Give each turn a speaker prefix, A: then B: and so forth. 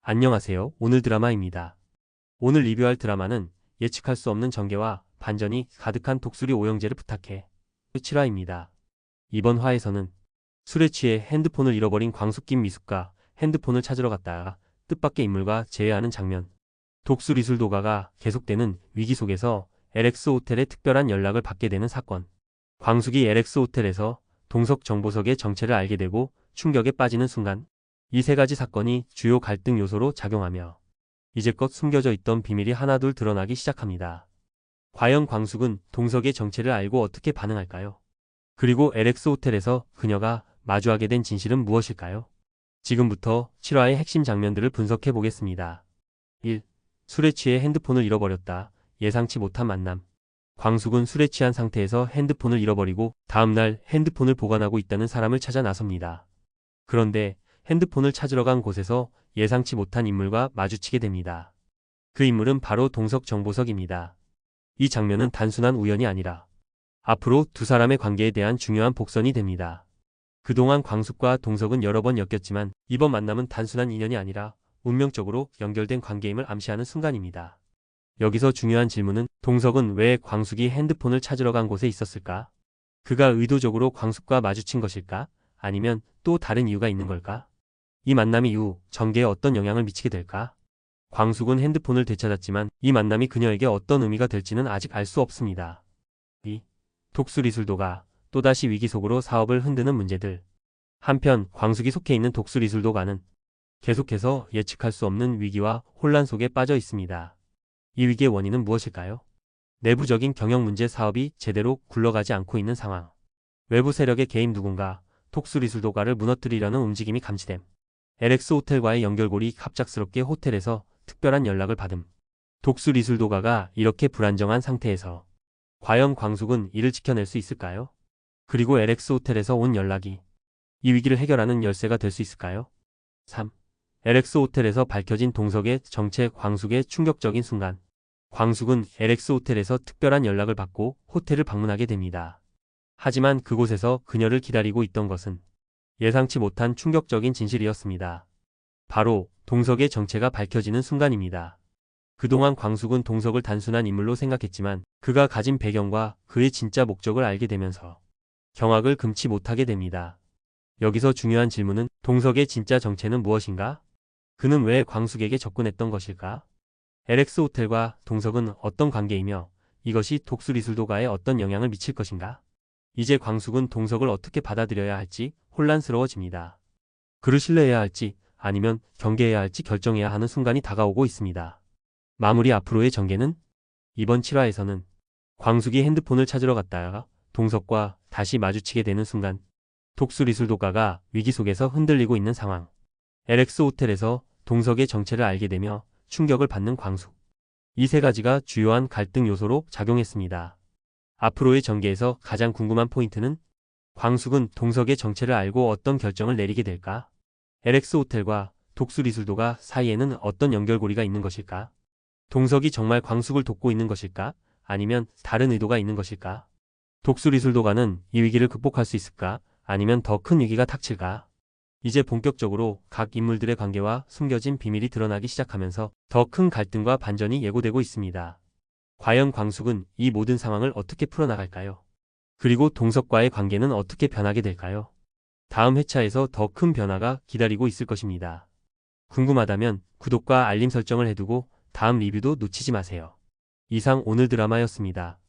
A: 안녕하세요. 오늘 드라마입니다. 오늘 리뷰할 드라마는 예측할 수 없는 전개와 반전이 가득한 독수리 오영재를 부탁해. 7화입니다. 이번 화에서는 술에 취해 핸드폰을 잃어버린 광숙김 미숙가 핸드폰을 찾으러 갔다가 뜻밖의 인물과 재회하는 장면. 독수리술도가가 계속되는 위기 속에서 LX 호텔의 특별한 연락을 받게 되는 사건. 광숙이 LX 호텔에서 동석 정보석의 정체를 알게 되고 충격에 빠지는 순간. 이 세 가지 사건이 주요 갈등 요소로 작용하며 이제껏 숨겨져 있던 비밀이 하나둘 드러나기 시작합니다. 과연 광숙은 동석의 정체를 알고 어떻게 반응할까요? 그리고 LX 호텔에서 그녀가 마주하게 된 진실은 무엇일까요? 지금부터 7화의 핵심 장면들을 분석해 보겠습니다. 1. 술에 취해 핸드폰을 잃어버렸다. 예상치 못한 만남. 광숙은 술에 취한 상태에서 핸드폰을 잃어버리고 다음날 핸드폰을 보관하고 있다는 사람을 찾아 나섭니다. 그런데 핸드폰을 찾으러 간 곳에서 예상치 못한 인물과 마주치게 됩니다. 그 인물은 바로 동석 정보석입니다. 이 장면은 단순한 우연이 아니라 앞으로 두 사람의 관계에 대한 중요한 복선이 됩니다. 그동안 광숙과 동석은 여러 번 엮였지만 이번 만남은 단순한 인연이 아니라 운명적으로 연결된 관계임을 암시하는 순간입니다. 여기서 중요한 질문은 동석은 왜 광숙이 핸드폰을 찾으러 간 곳에 있었을까? 그가 의도적으로 광숙과 마주친 것일까? 아니면 또 다른 이유가 있는 걸까? 이 만남이 이후 전개에 어떤 영향을 미치게 될까? 광숙은 핸드폰을 되찾았지만 이 만남이 그녀에게 어떤 의미가 될지는 아직 알 수 없습니다. 2. 독수리술도가 또다시 위기 속으로 사업을 흔드는 문제들. 한편 광숙이 속해 있는 독수리술도가는 계속해서 예측할 수 없는 위기와 혼란 속에 빠져 있습니다. 이 위기의 원인은 무엇일까요? 내부적인 경영 문제, 사업이 제대로 굴러가지 않고 있는 상황. 외부 세력의 개입, 누군가 독수리술도가를 무너뜨리려는 움직임이 감지됨. LX 호텔과의 연결고리, 갑작스럽게 호텔에서 특별한 연락을 받음. 독수리술도가가 이렇게 불안정한 상태에서 과연 광숙은 이를 지켜낼 수 있을까요? 그리고 LX 호텔에서 온 연락이 이 위기를 해결하는 열쇠가 될 수 있을까요? 3. LX 호텔에서 밝혀진 동석의 정체, 광숙의 충격적인 순간. 광숙은 LX 호텔에서 특별한 연락을 받고 호텔을 방문하게 됩니다. 하지만 그곳에서 그녀를 기다리고 있던 것은 예상치 못한 충격적인 진실이었습니다. 바로 동석의 정체가 밝혀지는 순간입니다. 그동안 광숙은 동석을 단순한 인물로 생각했지만 그가 가진 배경과 그의 진짜 목적을 알게 되면서 경악을 금치 못하게 됩니다. 여기서 중요한 질문은 동석의 진짜 정체는 무엇인가? 그는 왜 광숙에게 접근했던 것일까? LX 호텔과 동석은 어떤 관계이며 이것이 독수리술도가에 어떤 영향을 미칠 것인가? 이제 광숙은 동석을 어떻게 받아들여야 할지 혼란스러워집니다. 그를 신뢰해야 할지 아니면 경계해야 할지 결정해야 하는 순간이 다가오고 있습니다. 마무리 앞으로의 전개는 이번 7화에서는 광숙이 핸드폰을 찾으러 갔다가 동석과 다시 마주치게 되는 순간, 독수리술도가가 위기 속에서 흔들리고 있는 상황, LX 호텔에서 동석의 정체를 알게 되며 충격을 받는 광숙. 이 세 가지가 주요한 갈등 요소로 작용했습니다. 앞으로의 전개에서 가장 궁금한 포인트는 광숙은 동석의 정체를 알고 어떤 결정을 내리게 될까? LX 호텔과 독수리술도가 사이에는 어떤 연결고리가 있는 것일까? 동석이 정말 광숙을 돕고 있는 것일까? 아니면 다른 의도가 있는 것일까? 독수리술도가는 이 위기를 극복할 수 있을까? 아니면 더 큰 위기가 닥칠까? 이제 본격적으로 각 인물들의 관계와 숨겨진 비밀이 드러나기 시작하면서 더 큰 갈등과 반전이 예고되고 있습니다. 과연 광숙은 이 모든 상황을 어떻게 풀어나갈까요? 그리고 동석과의 관계는 어떻게 변하게 될까요? 다음 회차에서 더 큰 변화가 기다리고 있을 것입니다. 궁금하다면 구독과 알림 설정을 해두고 다음 리뷰도 놓치지 마세요. 이상 오늘 드라마였습니다.